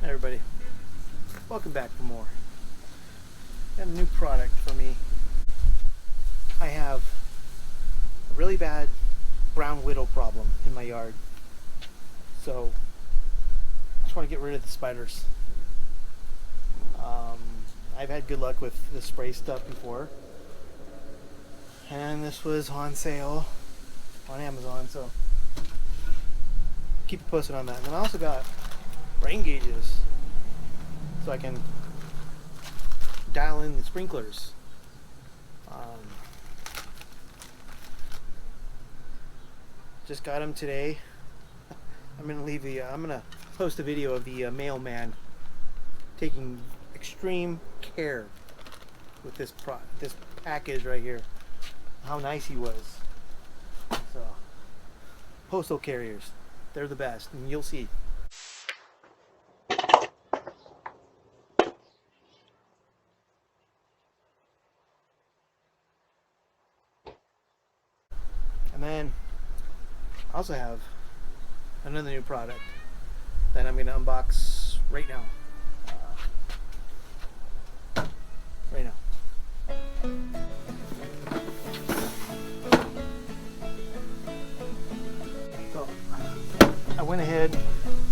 Hey everybody, welcome back for more. Got a new product for me. I have a really bad brown widow problem in my yard, so I just want to get rid of the spiders. I've had good luck with the spray stuff before, and this was on sale on Amazon, so keep you posted on that. And then I also got rain gauges so I can dial in the sprinklers. Just got them today. I'm gonna post a video of the mailman taking extreme care with this package right here. How nice he was. So, postal carriers, they're the best, and you'll see. And then I also have another new product that I'm going to unbox right now. So I went ahead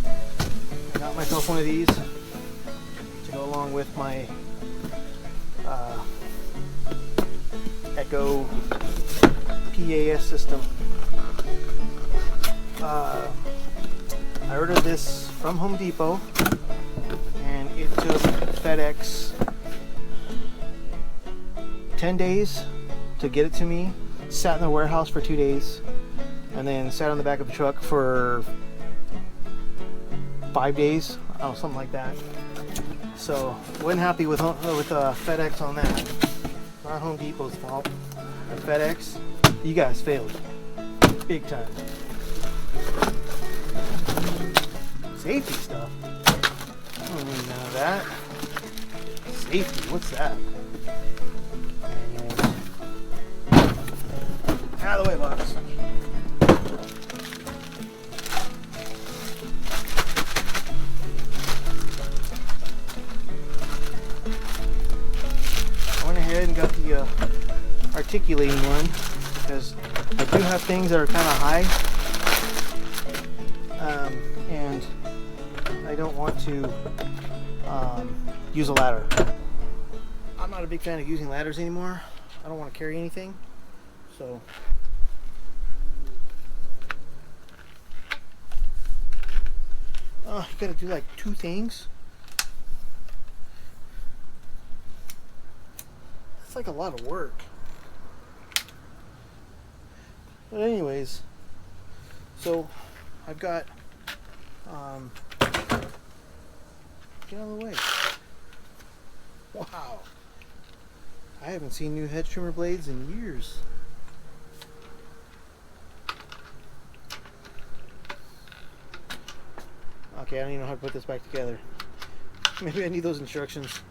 and got myself one of these to go along with my Echo PAS system. I ordered this from Home Depot, and it took FedEx 10 days to get it to me. Sat in the warehouse for 2 days, and then sat on the back of the truck for 5 days, something like that. So wasn't happy with FedEx on that. Not Home Depot's fault. But FedEx, you guys failed big time. Safety stuff. I don't need none of that. Safety, what's that? Out of the way, box. I went ahead and got the articulating one because I do have things that are kind of high, and I don't want to use a ladder. I'm not a big fan of using ladders anymore. I don't want to carry anything, so you gotta do like 2 things. That's like a lot of work. But anyways, so I've got get out of the way. Wow, I haven't seen new hedge trimmer blades in years. Okay, I don't even know how to put this back together. Maybe I need those instructions.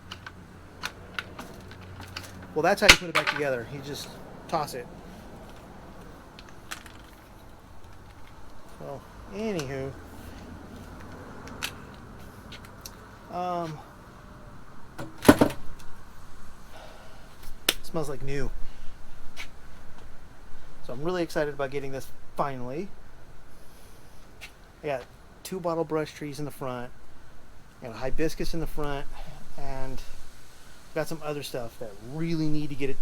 Well, that's how you put it back together. You just toss it. So, anywho, it smells like new. So I'm really excited about getting this finally. I got 2 bottle brush trees in the front, got a hibiscus in the front, and got some other stuff that really need to get it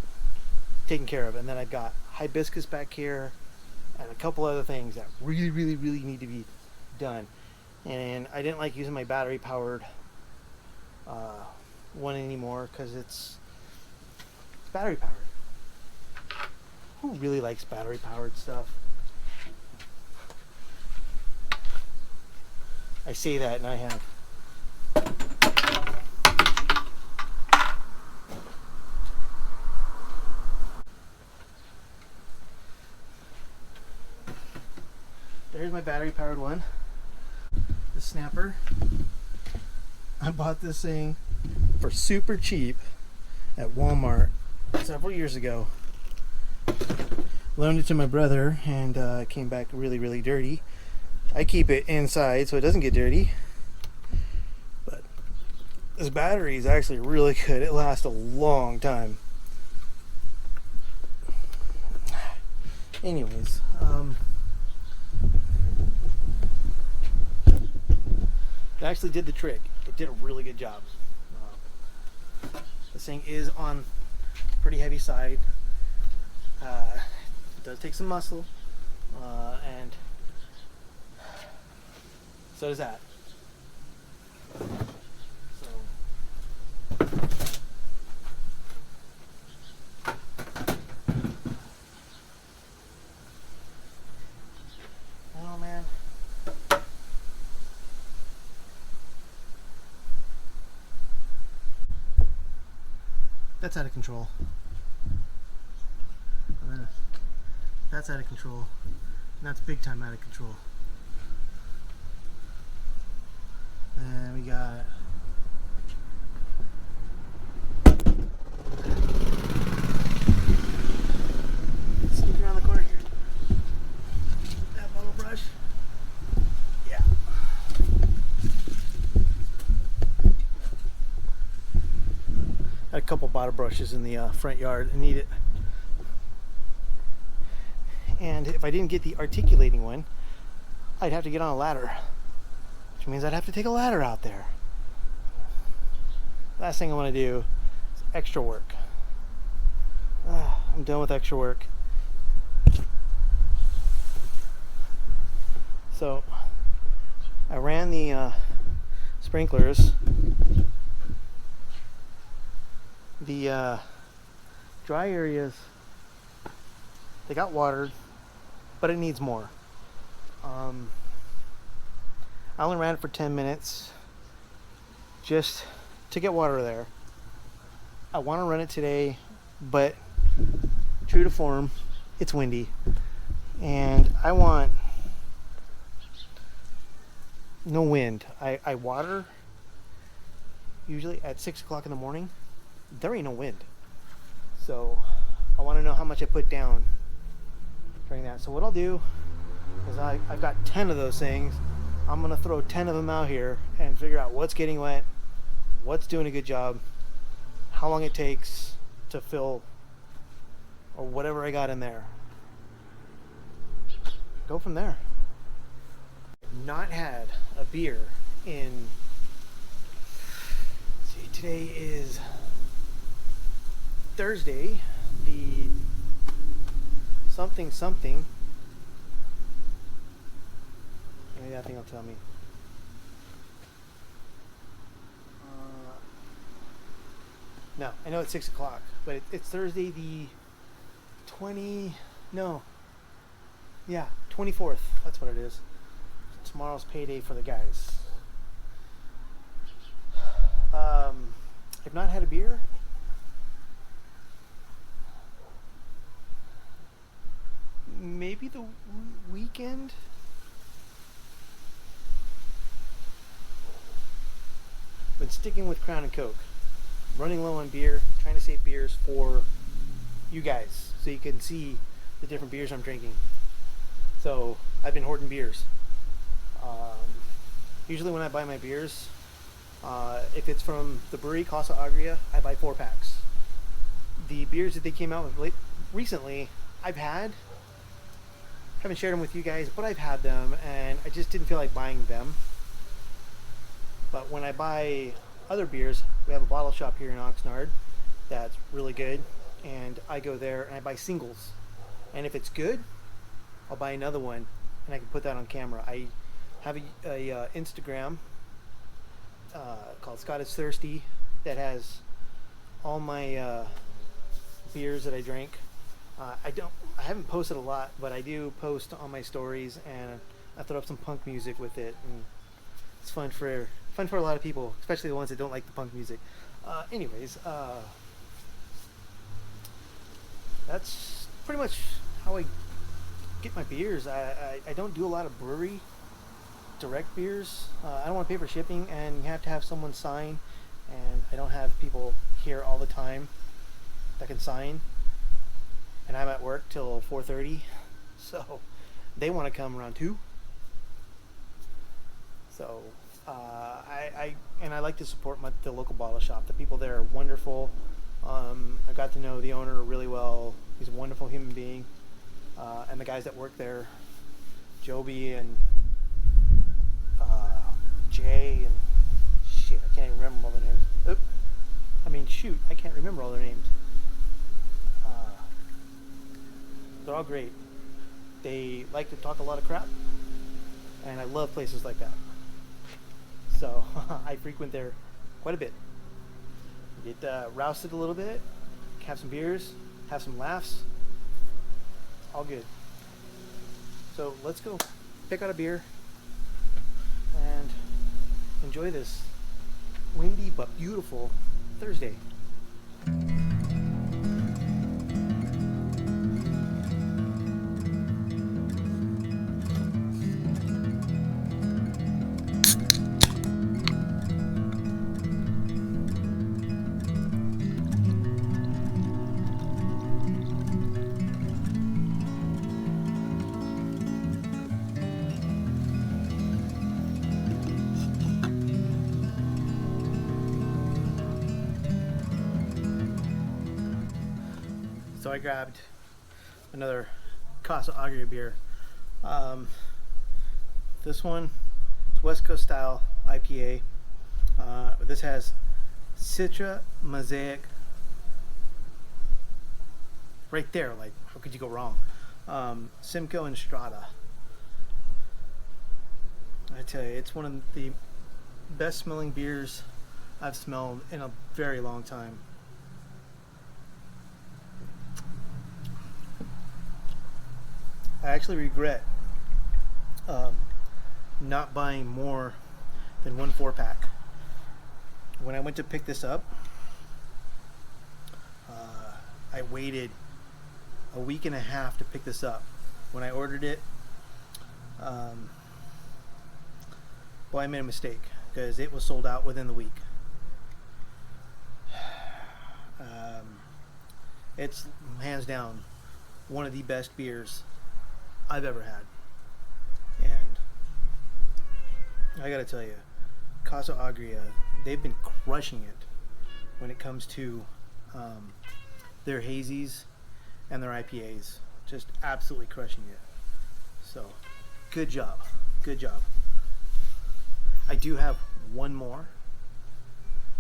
taken care of. And then I've got hibiscus back here and a couple other things that really need to be done. And I didn't like using my battery powered one anymore because it's battery powered. Who really likes battery powered stuff? I say that, and I have. There's my battery powered one. The snapper. I bought this thing for super cheap at Walmart several years ago. Loaned it to my brother, and it came back really dirty. I keep it inside so it doesn't get dirty. This battery is actually really good. It lasts a long time. Anyways, it actually did the trick. It did a really good job. This thing is on pretty heavy side. It does take some muscle, and so does that. So oh man. That's out of control. That's out of control. And that's big time out of control. And we got sneak around the corner here. That bottle brush. Yeah. Got a couple bottle brushes in the front yard. I need it. And if I didn't get the articulating one, I'd have to get on a ladder, which means I'd have to take a ladder out there. Last thing I want to do is extra work. I'm done with extra work. So I ran the sprinklers. The dry areas, they got watered, but it needs more. I only ran it for 10 minutes just to get water there. I want to run it today, but true to form, it's windy, and I want no wind. I water usually at 6 o'clock in the morning. There ain't no wind, so I want to know how much I put down during that. So what I'll do is I've got 10 of those things. I'm gonna throw 10 of them out here and figure out what's getting wet, what's doing a good job, how long it takes to fill, or whatever I got in there. Go from there. I've not had a beer in, let's see, today is Thursday, the something. Maybe that thing will tell me. No, I know it's 6 o'clock, but it's Thursday the 24th. That's what it is. Tomorrow's payday for the guys. I've not had a beer. Maybe the weekend. Been sticking with Crown and Coke. Running low on beer, trying to save beers for you guys so you can see the different beers I'm drinking. So I've been hoarding beers. Usually when I buy my beers, if it's from the brewery Casa Agria, I buy 4 packs. The beers that they came out with recently, haven't shared them with you guys, but I've had them and I just didn't feel like buying them. But when I buy other beers, we have a bottle shop here in Oxnard that's really good, and I go there and I buy singles. And if it's good, I'll buy another one and I can put that on camera. I have a Instagram called Scott is Thirsty that has all my beers that I drink. I haven't posted a lot, but I do post on my stories, and I throw up some punk music with it, and it's fun for a lot of people, especially the ones that don't like the punk music. Anyways, that's pretty much how I get my beers. I don't do a lot of brewery direct beers. I don't want to pay for shipping, and you have to have someone sign, and I don't have people here all the time that can sign, and I'm at work till 4:30, so they want to come around 2. So I and I like to support the local bottle shop. The people there are wonderful. I got to know the owner really well. He's a wonderful human being. And the guys that work there, Joby and Jay and shit, I can't even remember all their names. Oop. I mean, shoot, I can't remember all their names. They're all great. They like to talk a lot of crap, and I love places like that. So I frequent there quite a bit. Get rousted a little bit, have some beers, have some laughs. All good. So let's go pick out a beer and enjoy this windy but beautiful Thursday. So I grabbed another Casa Agria beer. This one is West Coast style IPA. This has Citra, Mosaic, right there. Like, how could you go wrong? Simcoe and Strata. I tell you, it's one of the best smelling beers I've smelled in a very long time. I actually regret not buying more than one 4-pack. When I went to pick this up, I waited a week and a half to pick this up. When I ordered it, well, I made a mistake because it was sold out within the week. It's hands down one of the best beers I've ever had, and I gotta tell you, Casa Agria, they've been crushing it when it comes to their hazies and their IPAs. Just absolutely crushing it. So good job, good job. I do have one more.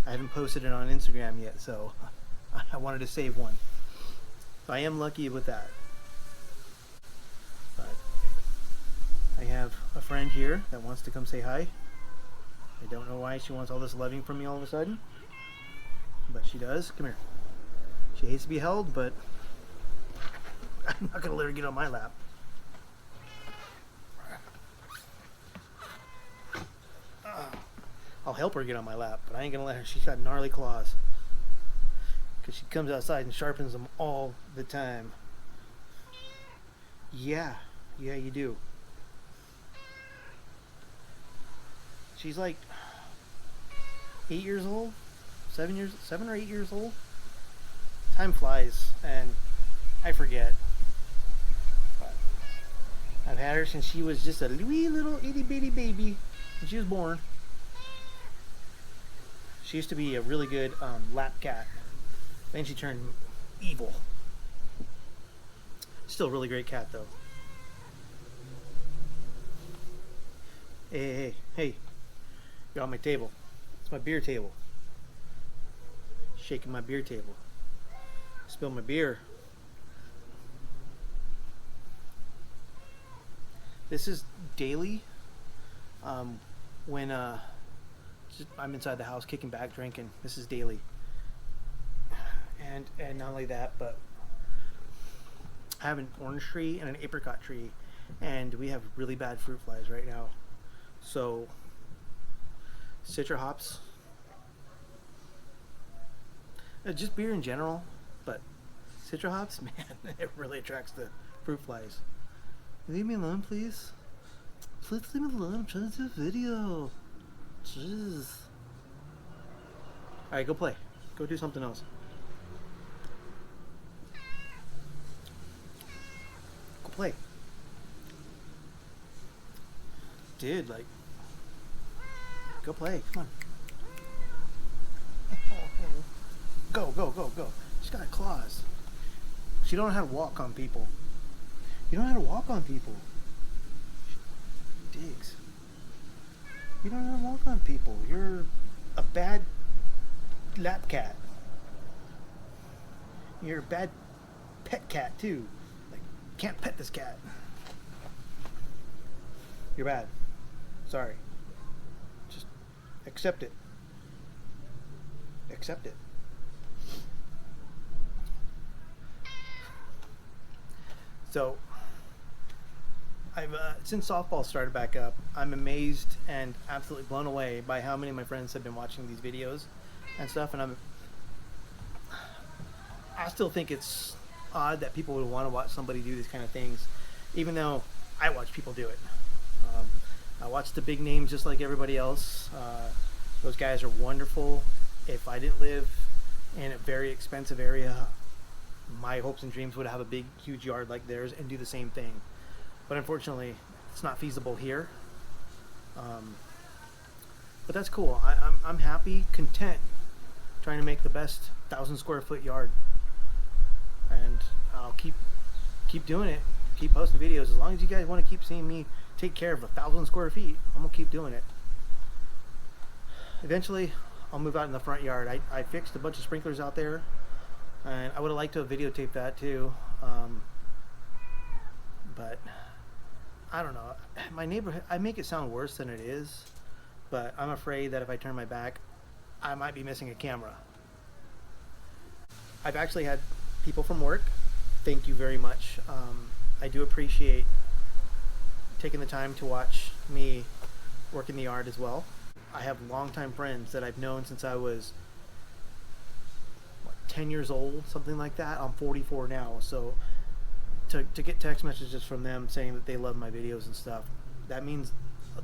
I haven't posted it on Instagram yet, so I wanted to save one. So I am lucky with that. I have a friend here that wants to come say hi. I don't know why she wants all this loving from me all of a sudden, but she does. Come here. She hates to be held, but I'm not going to let her get on my lap. I'll help her get on my lap, but I ain't going to let her. She's got gnarly claws because she comes outside and sharpens them all the time. Yeah, you do. She's like 8 years old, 7 or 8 years old. Time flies, and I forget. But I've had her since she was just a wee little itty bitty baby when she was born. She used to be a really good lap cat. Then she turned evil. Still a really great cat though. Hey. You're on my table. It's my beer table. Shaking my beer table. Spill my beer. This is daily. When I'm inside the house kicking back drinking. This is daily. And not only that, but I have an orange tree and an apricot tree, and we have really bad fruit flies right now. So Citra hops, just beer in general, but Citra hops, man, it really attracts the fruit flies. Leave me alone, please. Please leave me alone. I'm trying to do a video. Jeez. Alright, go play. Go do something else. Go play. Dude, like, go play. Come on. Go, go, go, go. She's got claws. She don't know how to walk on people. You don't know how to walk on people. She digs. You don't know how to walk on people. You're a bad lap cat. You're a bad pet cat too. Like, can't pet this cat. You're bad. Sorry. Just accept it. Accept it. So, I've since softball started back up, I'm amazed and absolutely blown away by how many of my friends have been watching these videos and stuff, and I still think it's odd that people would want to watch somebody do these kind of things, even though I watch people do it. I watch the big names just like everybody else. Those guys are wonderful. If I didn't live in a very expensive area, my hopes and dreams would have a big, huge yard like theirs and do the same thing. But unfortunately, it's not feasible here. But that's cool. I'm happy, content, trying to make the best 1,000 square foot yard. And I'll keep doing it, keep posting videos. As long as you guys want to keep seeing me take care of 1,000 square feet, I'm gonna keep doing it. Eventually, I'll move out in the front yard. I fixed a bunch of sprinklers out there, and I would have liked to have videotaped that too. But I don't know. My neighborhood, I make it sound worse than it is, but I'm afraid that if I turn my back, I might be missing a camera. I've actually had people from work, thank you very much. I do appreciate taking the time to watch me work in the yard as well. I have longtime friends that I've known since I was 10 years old, something like that. I'm 44 now, so to get text messages from them saying that they love my videos and stuff, that means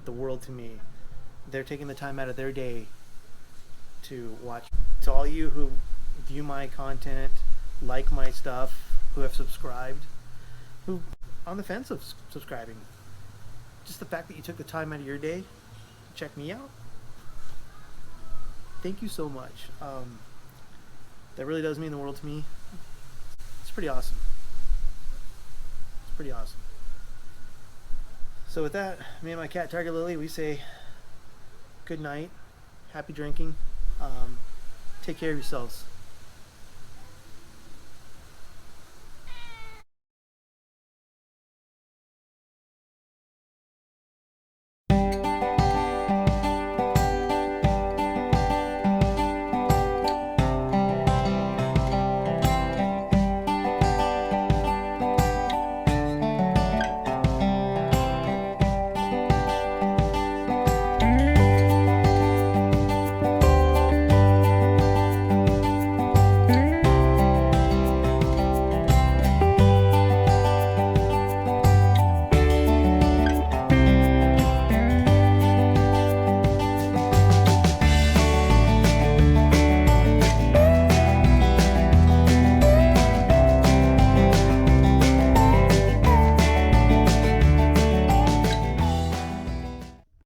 the world to me. They're taking the time out of their day to watch. To all you who view my content, like my stuff, who have subscribed, who on the fence of subscribing, just the fact that you took the time out of your day to check me out, thank you so much. That really does mean the world to me. It's pretty awesome. It's pretty awesome. So with that, me and my cat Tiger Lily, we say good night, happy drinking, take care of yourselves.